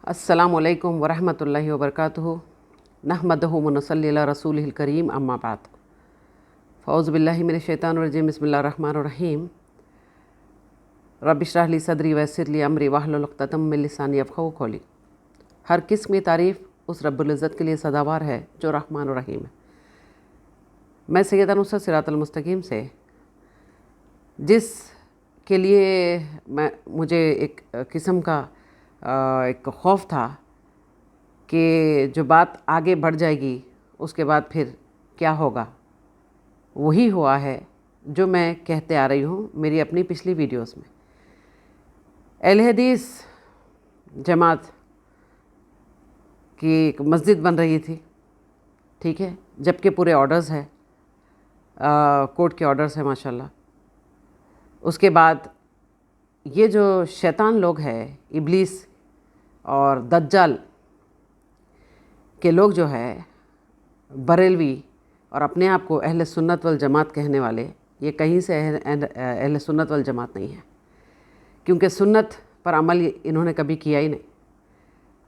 अस्सलामुअलैकुम वरहमतुल्लाहि वबरकातुहू नहमदहु व नसल्ली अला रसूलिहिल करीम अम्मा बाद फ़ौज़ु बिल्लाहि मिनश शैतानिर रजीम बिस्मिल्लाहिर रहमानिर रहीम रब्बि इश्रह ली सदरी वयस्सिर ली अमरी वहलुल उक़दतम मिन लिसानी यफ़क़हू क़ौली। हर किस्म की तारीफ़ उस रब्बुल इज़्ज़त के लिए सदाबार है जो रहमान और रहीम है। मैं सैयदा नुसरत सिरातल मुस्तकीम से जिस के लिए मुझे एक किस्म का एक खौफ था कि जो बात आगे बढ़ जाएगी उसके बाद फिर क्या होगा, वही हुआ है जो मैं कहते आ रही हूँ मेरी अपनी पिछली वीडियोस में। अहले हदीस जमात की एक मस्जिद बन रही थी, ठीक है, जबकि पूरे ऑर्डर्स है, कोर्ट के ऑर्डर्स हैं माशाल्लाह। उसके बाद ये जो शैतान लोग हैं, इब्लीस और दज्जाल के लोग जो है, बरेलवी और अपने आप को अहले सुन्नत वल जमात कहने वाले, ये कहीं से अहले सुन्नत वल जमात नहीं है, क्योंकि सुन्नत पर अमल इन्होंने कभी किया ही नहीं।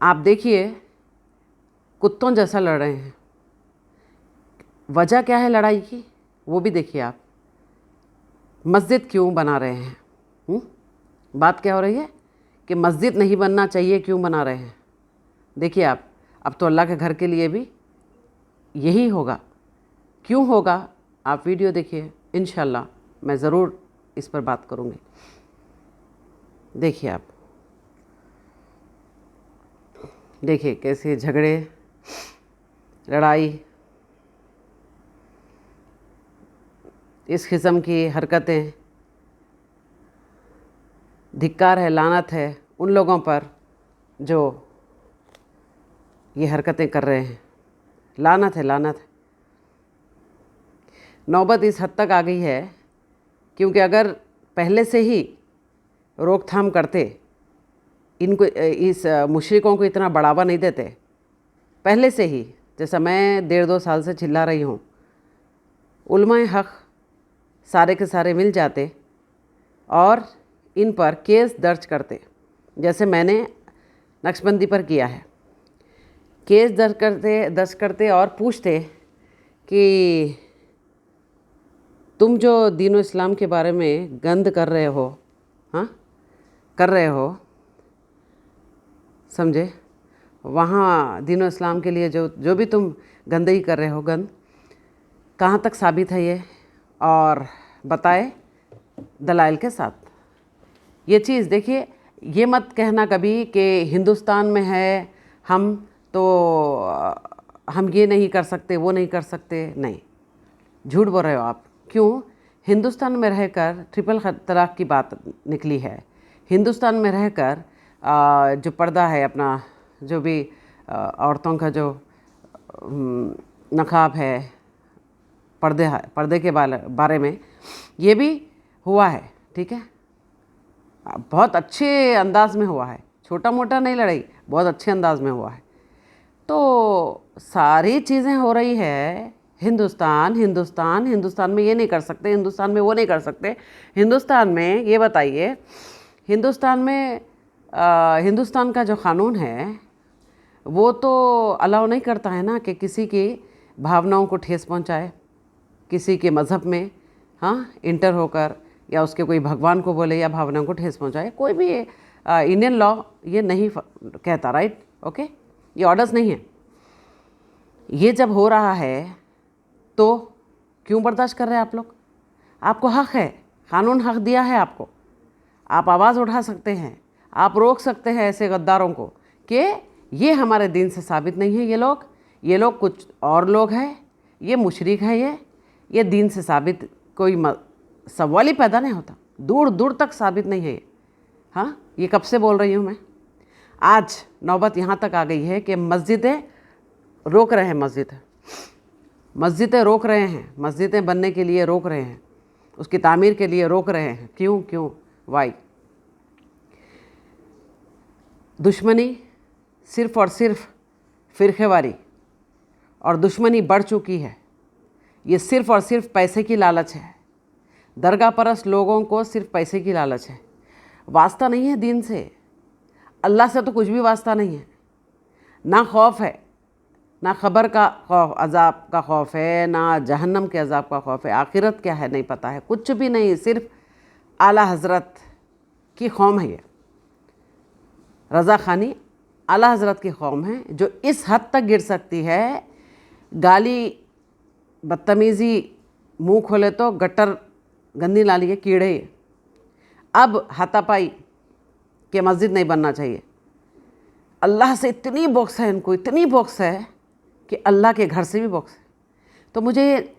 आप देखिए कुत्तों जैसा लड़ रहे हैं। वजह क्या है लड़ाई की, वो भी देखिए आप। मस्जिद क्यों बना रहे हैं? बात क्या हो रही है कि मस्जिद नहीं बनना चाहिए, क्यों बना रहे हैं? देखिए आप, अब तो अल्लाह के घर के लिए भी यही होगा। क्यों होगा, आप वीडियो देखिए, इंशाल्लाह मैं ज़रूर इस पर बात करूँगी। देखिए आप, देखिए कैसे झगड़े, लड़ाई, इस किस्म की हरकतें। धिक्कार है, लानत है उन लोगों पर जो ये हरकतें कर रहे हैं। लानत है, लानत है। नौबत इस हद तक आ गई है क्योंकि अगर पहले से ही रोकथाम करते, इनको, इस मुशरिकों को इतना बढ़ावा नहीं देते पहले से ही, जैसा मैं 1.5-2 साल से चिल्ला रही हूँ, उलमाए हक़ सारे के सारे मिल जाते और इन पर केस दर्ज करते, जैसे मैंने नक्शबंदी पर किया है। केस दर्ज करते और पूछते कि तुम जो दीन व इस्लाम के बारे में गंद कर रहे हो, हाँ कर रहे हो, समझे, वहाँ दीन व इस्लाम के लिए जो भी तुम गंदगी कर रहे हो, गंद कहाँ तक साबित है ये, और बताए दलाइल के साथ। ये चीज़ देखिए, ये मत कहना कभी कि हिंदुस्तान में है हम तो हम ये नहीं कर सकते, वो नहीं कर सकते। नहीं, झूठ बोल रहे हो आप। क्यों? हिंदुस्तान में रहकर ट्रिपल तलाक की बात निकली है। हिंदुस्तान में रहकर जो पर्दा है अपना, जो भी औरतों का जो नकाब है, पर्दे के बारे में ये भी हुआ है, ठीक है, बहुत अच्छे अंदाज में हुआ है, छोटा मोटा नहीं लड़ाई, बहुत अच्छे अंदाज में हुआ है। तो सारी चीज़ें हो रही है हिंदुस्तान में ये नहीं कर सकते, हिंदुस्तान में वो नहीं कर सकते। हिंदुस्तान में ये बताइए, हिंदुस्तान में हिंदुस्तान का जो क़ानून है वो तो अलाउ नहीं करता है ना कि किसी की भावनाओं को ठेस पहुंचाए, किसी के मज़हब में इंटर होकर, या उसके कोई भगवान को बोले या भावनाओं को ठेस पहुंचाए। कोई भी इंडियन लॉ ये नहीं कहता, राइट, ओके, ये ऑर्डर्स नहीं है। ये जब हो रहा है तो क्यों बर्दाश्त कर रहे हैं आप लोग? आपको हक़ है, क़ानून हक़ दिया है आपको, आप आवाज़ उठा सकते हैं, आप रोक सकते हैं ऐसे गद्दारों को कि ये हमारे दीन से साबित नहीं है, ये लोग कुछ और लोग हैं, ये मुशरिक है, ये दीन से साबित कोई सवाल ही पैदा नहीं होता, दूर दूर तक साबित नहीं है ये। हाँ, ये कब से बोल रही हूँ मैं। आज नौबत यहाँ तक आ गई है कि मस्जिदें रोक रहे हैं, मस्जिदें रोक रहे हैं, मस्जिदें बनने के लिए रोक रहे हैं, उसकी तामीर के लिए रोक रहे हैं। क्यों वाई? दुश्मनी सिर्फ़ और सिर्फ फ़िरक़ेवारी और दुश्मनी बढ़ चुकी है। ये सिर्फ़ और सिर्फ पैसे की लालच है। दरगाह परस्त लोगों को सिर्फ पैसे की लालच है, वास्ता नहीं है दीन से। अल्लाह से तो कुछ भी वास्ता नहीं है, ना खौफ है, ना ख़बर का खौफ, अज़ाब का खौफ है, ना जहन्नम के अज़ाब का खौफ है, आखिरत क्या है नहीं पता है, कुछ भी नहीं, सिर्फ आला हज़रत की कौम है ये। रज़ा ख़ानी आला हज़रत की कौम है जो इस हद तक गिर सकती है, गाली, बदतमीज़ी, मुँह खोले तो गटर, गंदी नाली के कीड़े। अब हाथापाई के मस्जिद नहीं बनना चाहिए। अल्लाह से इतनी बॉक्स है इनको, इतनी बॉक्स है कि अल्लाह के घर से भी बॉक्स है। तो मुझे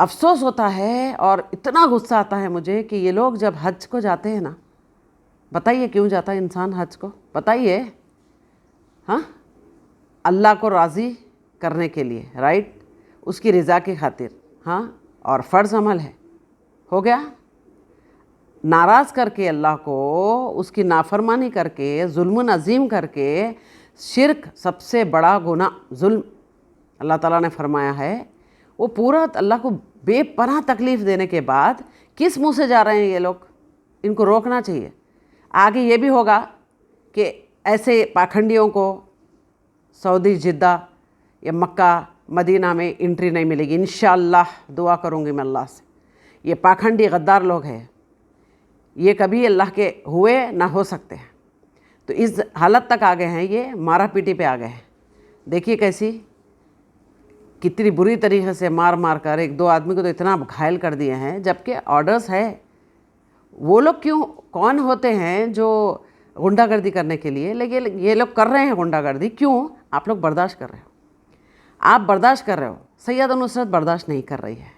अफ़सोस होता है और इतना गुस्सा आता है मुझे कि ये लोग जब हज को जाते हैं ना, बताइए क्यों जाता है इंसान हज को, बताइए। हाँ, अल्लाह को राज़ी करने के लिए, राइट, उसकी रज़ा की खातिर। हाँ, और फ़र्ज़ अमल है, हो गया। नाराज़ करके अल्लाह को, उसकी नाफरमानी करके, जुल्म अज़ीम करके, शिरक सबसे बड़ा गुनाह, जुल्म अल्लाह ताला ने फरमाया है, वो पूरा अल्लाह को बेपनाह तकलीफ़ देने के बाद किस मुंह से जा रहे हैं ये लोग, इनको रोकना चाहिए। आगे ये भी होगा कि ऐसे पाखंडियों को सऊदी, जिद्दा या मक्का, मदीना में एंट्री नहीं मिलेगी इंशाअल्लाह। दुआ करूँगी मैं अल्लाह से। ये पाखंडी गद्दार लोग हैं, ये कभी अल्लाह के हुए ना हो सकते हैं। तो इस हालत तक आ गए हैं, ये मारा पीटी पे आ गए हैं। देखिए कैसी, कितनी बुरी तरीके से मार मार कर एक दो आदमी को तो इतना घायल कर दिए हैं, जबकि ऑर्डर्स है। वो लोग क्यों, कौन होते हैं जो गुंडागर्दी करने के लिए, लेकिन ये लोग कर रहे हैं गुंडागर्दी, क्यों? आप लोग बर्दाश्त कर रहे हो, आप बर्दाश्त कर रहे हो, सैयदा नुसरत बर्दाश्त नहीं कर रही है।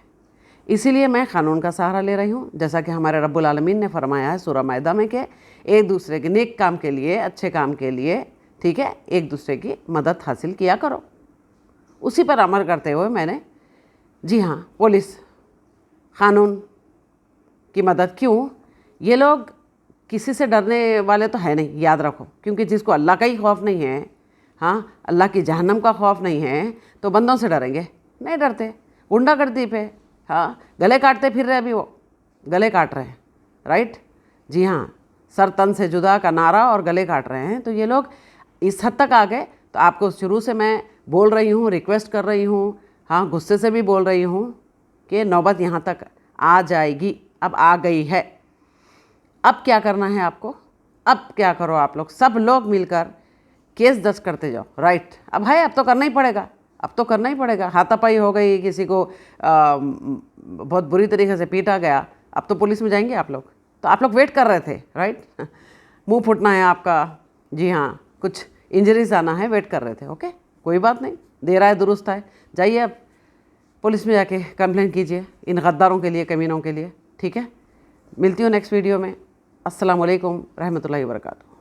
इसीलिए मैं क़ानून का सहारा ले रही हूँ, जैसा कि हमारे रब्बुल आलमीन ने फरमाया है सूरह माइदा में कि एक दूसरे के नेक काम के लिए, अच्छे काम के लिए, ठीक है, एक दूसरे की मदद हासिल किया करो। उसी पर अमल करते हुए मैंने, जी हाँ, पुलिस, क़ानून की मदद, क्यों? ये लोग किसी से डरने वाले तो है नहीं, याद रखो, क्योंकि जिसको अल्लाह का ही खौफ नहीं है, हाँ, अल्लाह की जहन्नम का खौफ नहीं है, तो बंदों से डरेंगे? नहीं डरते। गुंडागर्दी पे, हाँ, गले काटते फिर रहे, अभी वो गले काट रहे हैं, राइट, जी हाँ, सर तन से जुदा का नारा और गले काट रहे हैं। तो ये लोग इस हद तक आ गए। तो आपको शुरू से मैं बोल रही हूँ, रिक्वेस्ट कर रही हूँ, हाँ, गुस्से से भी बोल रही हूँ कि नौबत यहाँ तक आ जाएगी, अब आ गई है। अब क्या करना है आपको? अब क्या करो आप लोग, सब लोग मिलकर केस दर्ज करते जाओ, राइट। अब है, अब तो करना ही पड़ेगा, अब तो करना ही पड़ेगा। हाथापाई हो गई, किसी को बहुत बुरी तरीके से पीटा गया, अब तो पुलिस में जाएंगे आप लोग। तो आप लोग वेट कर रहे थे, राइट, मुंह फूटना है आपका, जी हाँ, कुछ इंजरीज आना है, वेट कर रहे थे, ओके, कोई बात नहीं, देर आए दुरुस्त आए। जाइए अब पुलिस में जाके कंप्लेंट कीजिए इन गद्दारों के लिए, कमीनों के लिए, ठीक है। मिलती हूँ नेक्स्ट वीडियो में। अस्सलामु अलैकुम रहमतुल्लाहि व बरकातुहू।